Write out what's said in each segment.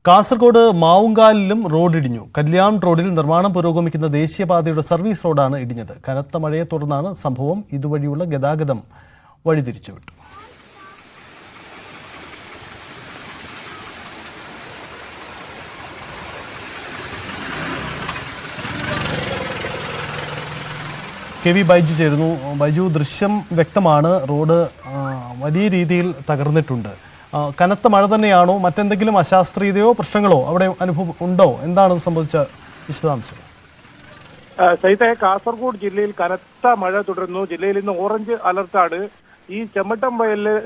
കാസർഗോഡ് മാവുങ്കാലിലും റോഡിടിഞ്ഞു. കല്യാൺ റോഡിൽ നിർമ്മാണം പുരോഗമിക്കുന്ന ദേശീയപാതയുടെ സർവീസ് റോഡാണ് ഇടിഞ്ഞത്. കനത്ത മഴയെ തുടർന്നാണ് സംഭവം. ഇതുവഴിയുള്ള ഗതാഗതം വഴിതിരിച്ചുവിട്ടു. കെ.വി. ബൈജു ചേരുന്നു. ബൈജു, ദൃശ്യം വ്യക്തമാണ്. റോഡ് വലിയ രീതിയിൽ തകർന്നിട്ടുണ്ട്. കനത്ത മഴ തന്നെയാണോ, മറ്റെന്തെങ്കിലും അശാസ്ത്രീയതയോ പ്രശ്നങ്ങളോ അവിടെ അനുഭവം ഉണ്ടോ? എന്താണ് സംഭവിച്ച വിശദാംശം? സൈത്തെ, കാസർഗോഡ് ജില്ലയിൽ കനത്ത മഴ തുടരുന്നു. ജില്ലയിൽ ഇന്ന് ഓറഞ്ച് അലർട്ടാണ്. ഈ ചെമ്മട്ടം വയലില്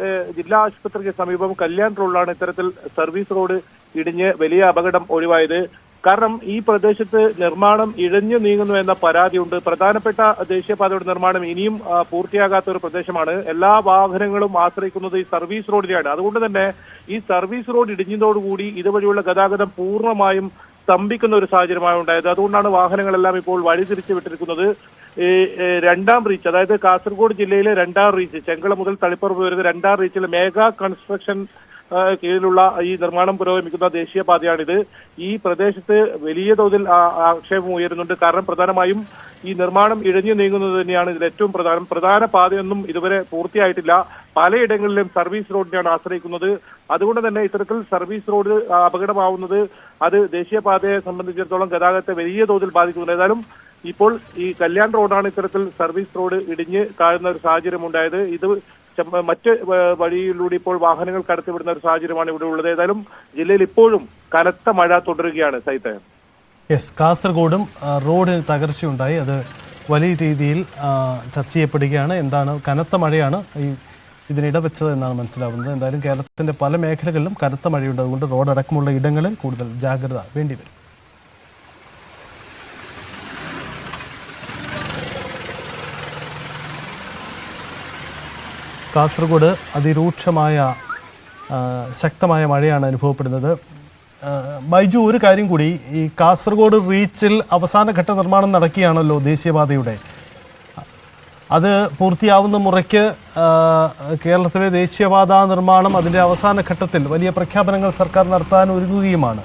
ജില്ലാ ആശുപത്രിക്ക് സമീപം കല്യാൺ റോഡിലാണ് ഇത്തരത്തിൽ സർവീസ് റോഡ് ഇടിഞ്ഞ് വലിയ അപകടം ഒഴിവായത്. കാരണം ഈ പ്രദേശത്ത് നിർമ്മാണം ഇഴഞ്ഞു നീങ്ങുന്നു എന്ന പരാതിയുണ്ട്. പ്രധാനപ്പെട്ട ദേശീയപാതയുടെ നിർമ്മാണം ഇനിയും പൂർത്തിയാകാത്ത ഒരു പ്രദേശമാണ്. എല്ലാ വാഹനങ്ങളും ആശ്രയിക്കുന്നത് ഈ സർവീസ് റോഡിനെയാണ്. അതുകൊണ്ട് തന്നെ ഈ സർവീസ് റോഡ് ഇടിഞ്ഞതോടുകൂടി ഇതുവഴിയുള്ള ഗതാഗതം പൂർണ്ണമായും സ്തംഭിക്കുന്ന ഒരു സാഹചര്യമാണ് ഉണ്ടായത്. അതുകൊണ്ടാണ് വാഹനങ്ങളെല്ലാം ഇപ്പോൾ വഴിതിരിച്ചു വിട്ടിരിക്കുന്നത്. രണ്ടാം റീച്ച്, അതായത് കാസർഗോഡ് ജില്ലയിലെ രണ്ടാം റീച്ച്, ചെങ്കള മുതൽ തളിപ്പറമ്പ് വരുന്ന രണ്ടാം റീച്ചിൽ മേഗാ കൺസ്ട്രക്ഷൻ കീഴിലുള്ള ഈ നിർമ്മാണം പുരോഗമിക്കുന്ന ദേശീയപാതയാണിത്. ഈ പ്രദേശത്ത് വലിയ തോതിൽ ആക്ഷേപം ഉയരുന്നുണ്ട്. കാരണം പ്രധാനമായും ഈ നിർമ്മാണം ഇഴഞ്ഞു നീങ്ങുന്നത് തന്നെയാണ് ഇതിൽ ഏറ്റവും പ്രധാന പാതയൊന്നും ഇതുവരെ പൂർത്തിയായിട്ടില്ല. പലയിടങ്ങളിലും സർവീസ് റോഡിനെയാണ് ആശ്രയിക്കുന്നത്. അതുകൊണ്ട് തന്നെ ഇത്തരത്തിൽ സർവീസ് റോഡ് അപകടമാവുന്നത് അത് ദേശീയപാതയെ സംബന്ധിച്ചിടത്തോളം ഗതാഗതത്തെ വലിയ തോതിൽ ബാധിക്കുന്നുണ്ട്. ഏതായാലും ഇപ്പോൾ ഈ കല്യാൺ റോഡാണ് ഇത്തരത്തിൽ സർവീസ് റോഡ് ഇടിഞ്ഞ് താഴുന്ന ഒരു സാഹചര്യം ഉണ്ടായത്. ഇത് മറ്റ് വഴിയിലൂടെ ഇപ്പോൾ വാഹനങ്ങൾ കടത്തിവിടുന്ന ഒരു സാഹചര്യമാണ് ഇവിടെ ഉള്ളത്. ഏതായാലും ജില്ലയിൽ ഇപ്പോഴും കനത്ത മഴ തുടരുകയാണ്. സൈത്ത്, കാസർഗോഡും റോഡിന് തകർച്ചയുണ്ടായി. അത് വലിയ രീതിയിൽ ചർച്ച ചെയ്യപ്പെടുകയാണ്. എന്താണ്, കനത്ത മഴയാണ് ഇതിനിടവെച്ചത് എന്നാണ് മനസ്സിലാവുന്നത്. എന്തായാലും കേരളത്തിന്റെ പല മേഖലകളിലും കനത്ത മഴയുണ്ട്. അതുകൊണ്ട് റോഡടക്കമുള്ള ഇടങ്ങളിൽ കൂടുതൽ ജാഗ്രത വേണ്ടിവരും. കാസർഗോഡ് അതിരൂക്ഷമായ ശക്തമായ മഴയാണ് അനുഭവപ്പെടുന്നത്. ബൈജു, ഒരു കാര്യം കൂടി, ഈ കാസർഗോഡ് റീച്ചിൽ അവസാനഘട്ട നിർമ്മാണം നടക്കുകയാണല്ലോ ദേശീയപാതയുടെ. അത് പൂർത്തിയാവുന്ന മുറയ്ക്ക് കേരളത്തിലെ ദേശീയപാത നിർമ്മാണം അതിൻ്റെ അവസാന ഘട്ടത്തിൽ വലിയ പ്രഖ്യാപനങ്ങൾ സർക്കാർ നടത്താൻ ഒരുങ്ങുകയുമാണ്.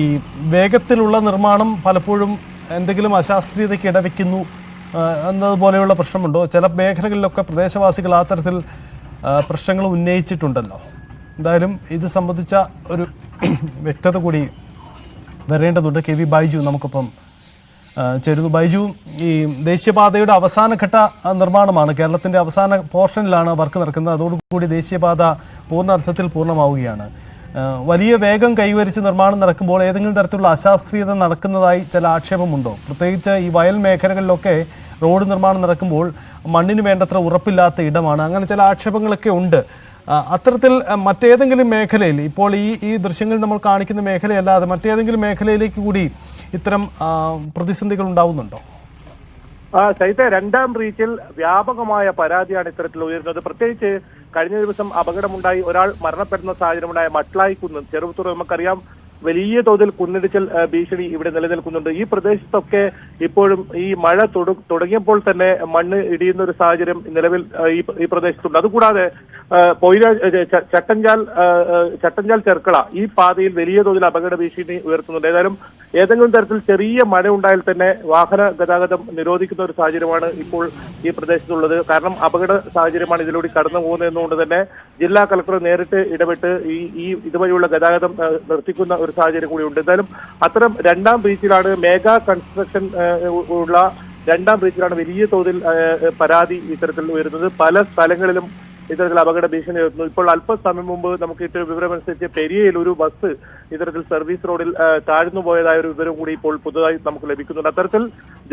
ഈ വേഗത്തിലുള്ള നിർമ്മാണം പലപ്പോഴും എന്തെങ്കിലും അശാസ്ത്രീയതയ്ക്ക് ഇടവയ്ക്കുന്നു എന്നതുപോലെയുള്ള പ്രശ്നമുണ്ടോ? ചില മേഖലകളിലൊക്കെ പ്രദേശവാസികൾ ആ തരത്തിൽ പ്രശ്നങ്ങൾ ഉന്നയിച്ചിട്ടുണ്ടല്ലോ. എന്തായാലും ഇത് സംബന്ധിച്ച ഒരു വ്യക്തത കൂടി വരേണ്ടതുണ്ട്. കെ.വി. ബൈജു നമുക്കൊപ്പം ചേരുന്നു. ബൈജു, ഈ ദേശീയപാതയുടെ അവസാനഘട്ട നിർമ്മാണമാണ്, കേരളത്തിൻ്റെ അവസാന പോർഷനിലാണ് വർക്ക് നടക്കുന്നത്. അതോടുകൂടി ദേശീയപാത പൂർണ്ണ പൂർണ്ണമാവുകയാണ്. വലിയ വേഗം കൈവരിച്ച് നിർമ്മാണം നടക്കുമ്പോൾ ഏതെങ്കിലും തരത്തിലുള്ള അശാസ്ത്രീയത നടക്കുന്നതായി ചില ആക്ഷേപമുണ്ടോ? പ്രത്യേകിച്ച് ഈ വയൽ മേഖലകളിലൊക്കെ റോഡ് നിർമ്മാണം നടക്കുമ്പോൾ മണ്ണിന് വേണ്ടത്ര ഉറപ്പില്ലാത്ത ഇടമാണ്. അങ്ങനെ ചില ആക്ഷേപങ്ങളൊക്കെ ഉണ്ട്. അത്തരത്തിൽ മറ്റേതെങ്കിലും മേഖലയിൽ, ഇപ്പോൾ ഈ ദൃശ്യങ്ങൾ നമ്മൾ കാണിക്കുന്ന മേഖലയല്ലാതെ മറ്റേതെങ്കിലും മേഖലയിലേക്ക് കൂടി ഇത്തരം പ്രതിസന്ധികൾ ഉണ്ടാവുന്നുണ്ടോ? സൈത്തെ, രണ്ടാം റീച്ചിൽ വ്യാപകമായ പരാതിയാണ് ഇത്തരത്തിൽ ഉയരുന്നത്. പ്രത്യേകിച്ച് കഴിഞ്ഞ ദിവസം അപകടമുണ്ടായി ഒരാൾ മരണപ്പെടുന്ന സാഹചര്യമുണ്ടായ മട്ലായിക്കുന്ന് ചെറുപുത്തൂർ, നമുക്കറിയാം വലിയ തോതിൽ കുന്നിടിച്ചൽ ഭീഷണി ഇവിടെ നിലനിൽക്കുന്നുണ്ട്. ഈ പ്രദേശത്തൊക്കെ ഇപ്പോഴും ഈ മഴ തുടങ്ങിയപ്പോൾ തന്നെ മണ്ണ് ഇടിയുന്ന ഒരു സാഹചര്യം നിലവിൽ ഈ പ്രദേശത്തുണ്ട്. അതുകൂടാതെ ചട്ടഞ്ചാൽ ചെർക്കള ഈ പാതയിൽ വലിയ തോതിൽ അപകട ഭീഷണി ഉയർത്തുന്നുണ്ട്. ഏതെങ്കിലും തരത്തിൽ ചെറിയ മഴ ഉണ്ടായാൽ തന്നെ വാഹന ഗതാഗതം നിരോധിക്കുന്ന ഒരു സാഹചര്യമാണ് ഇപ്പോൾ ഈ പ്രദേശത്തുള്ളത്. കാരണം അപകട സാഹചര്യമാണ് ഇതിലൂടെ കടന്നു പോകുന്നതെന്നുകൊണ്ട് തന്നെ ജില്ലാ കളക്ടർ നേരിട്ട് ഇടപെട്ട് ഈ ഇതുവഴിയുള്ള ഗതാഗതം നിർത്തിക്കുന്ന ഒരു സാഹചര്യം കൂടിയുണ്ട്. എന്തായാലും അത്തരം രണ്ടാം റീച്ചിലാണ്, മേഗാ കൺസ്ട്രക്ഷൻ ഉള്ള രണ്ടാം റീച്ചിലാണ് വലിയ തോതിൽ പരാതി ഇത്തരത്തിൽ ഉയരുന്നത്. പല സ്ഥലങ്ങളിലും ഇത്തരത്തിൽ അപകട ഭീഷണി ഉയർത്തുന്നു. ഇപ്പോൾ അല്പസമയം മുമ്പ് നമുക്ക് കിട്ടിയ വിവരമനുസരിച്ച് പെരിയയിൽ ഒരു ബസ് ഇത്തരത്തിൽ സർവീസ് റോഡിൽ താഴ്ന്നു പോയതായ ഒരു വിവരം കൂടി ഇപ്പോൾ പുതുതായി നമുക്ക് ലഭിക്കുന്നുണ്ട്. അത്തരത്തിൽ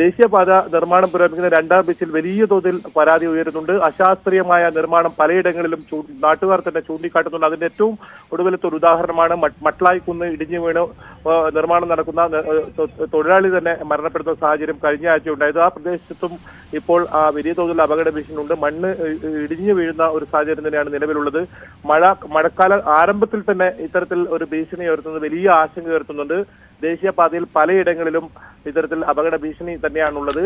ദേശീയപാത നിർമ്മാണം പുരോഗമിക്കുന്ന രണ്ടാം ബീച്ചിൽ വലിയ തോതിൽ പരാതി ഉയരുന്നുണ്ട്. അശാസ്ത്രീയമായ നിർമ്മാണം പലയിടങ്ങളിലും നാട്ടുകാർ തന്നെ ചൂണ്ടിക്കാട്ടുന്നുണ്ട്. അതിന്റെ ഏറ്റവും ഒടുവിലത്തെ ഒരു ഉദാഹരണമാണ് മട്ലായിക്കുന്ന് ഇടിഞ്ഞു വീണ് നിർമ്മാണം നടക്കുന്ന തൊഴിലാളി തന്നെ മരണപ്പെടുന്ന സാഹചര്യം കഴിഞ്ഞ ആഴ്ച ഉണ്ടായത്. ആ പ്രദേശത്തും ഇപ്പോൾ വലിയ തോതിൽ അപകട ഭീഷണിയുണ്ട്. മണ്ണ് ഇടിഞ്ഞു വീഴുന്ന ഒരു സാഹചര്യം തന്നെയാണ് നിലവിലുള്ളത്. മഴക്കാല ആരംഭത്തിൽ തന്നെ ഇത്തരത്തിൽ ഒരു ഭീഷണി ഉയർത്തുന്നത് വലിയ ആശങ്ക ഉയർത്തുന്നുണ്ട്. ദേശീയപാതയിൽ പലയിടങ്ങളിലും ഇത്തരത്തിൽ അപകട ഭീഷണി തന്നെയാണുള്ളത്.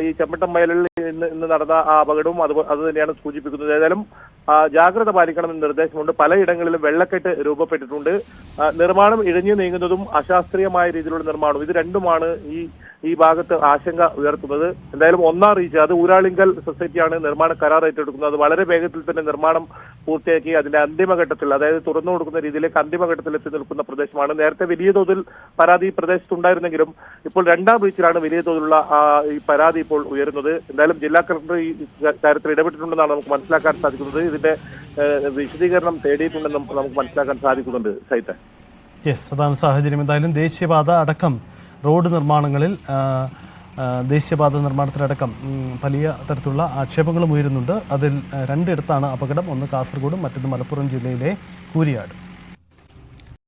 ഈ ചെമ്മട്ടം വയലിൽ ഇന്ന് നടന്ന ആ അപകടവും അത് തന്നെയാണ് സൂചിപ്പിക്കുന്നത്. ഏതായാലും ജാഗ്രത പാലിക്കണമെന്ന് നിർദ്ദേശമുണ്ട്. പലയിടങ്ങളിലും വെള്ളക്കെട്ട് രൂപപ്പെട്ടിട്ടുണ്ട്. നിർമ്മാണം ഇഴഞ്ഞു നീങ്ങുന്നതും അശാസ്ത്രീയമായ രീതിയിലുള്ള നിർമ്മാണം, ഇത് രണ്ടുമാണ് ഈ ഭാഗത്ത് ആശങ്ക ഉയർത്തുന്നത്. എന്തായാലും ഒന്നാം റീച്ച്, അത് ഊരാളിങ്കൽ സൊസൈറ്റിയാണ് നിർമ്മാണ കരാർ ഏറ്റെടുക്കുന്നത്. അത് വളരെ വേഗത്തിൽ തന്നെ നിർമ്മാണം പൂർത്തിയാക്കി അതിന്റെ അന്തിമഘട്ടത്തിൽ, അതായത് തുറന്നു കൊടുക്കുന്ന രീതിയിലേക്ക് അന്തിമഘട്ടത്തിൽ എത്തി നിൽക്കുന്ന പ്രദേശമാണ്. നേരത്തെ വലിയ തോതിൽ പരാതി പ്രദേശത്തുണ്ടായിരുന്നെങ്കിലും ഇപ്പോൾ രണ്ടാം റീച്ചിലാണ് വലിയ തോതിലുള്ള ഈ പരാതി ഇപ്പോൾ ഉയരുന്നത്. എന്തായാലും ജില്ലാ കളക്ടർ ഈ കാര്യത്തിൽ ഇടപെട്ടിട്ടുണ്ടെന്നാണ് നമുക്ക് മനസ്സിലാക്കാൻ സാധിക്കുന്നത്. ഇതിന്റെ വിശദീകരണം തേടിയിട്ടുണ്ടെന്നും നമുക്ക് മനസ്സിലാക്കാൻ സാധിക്കുന്നുണ്ട്. സൈത്ത, യെസ്, അതാണ് സാഹചര്യം. എന്തായാലും ദേശീയപാത അടക്കം റോഡ് നിർമ്മാണങ്ങളിൽ ദേശീയപാത നിർമ്മാണത്തിലടക്കം വലിയ തരത്തിലുള്ള ആക്ഷേപങ്ങളും ഉയരുന്നുണ്ട്. അതിൽ രണ്ടിടത്താണ് അപകടം. ഒന്ന് കാസർഗോഡും മറ്റൊന്ന് മലപ്പുറം ജില്ലയിലെ കൂരിയാട്.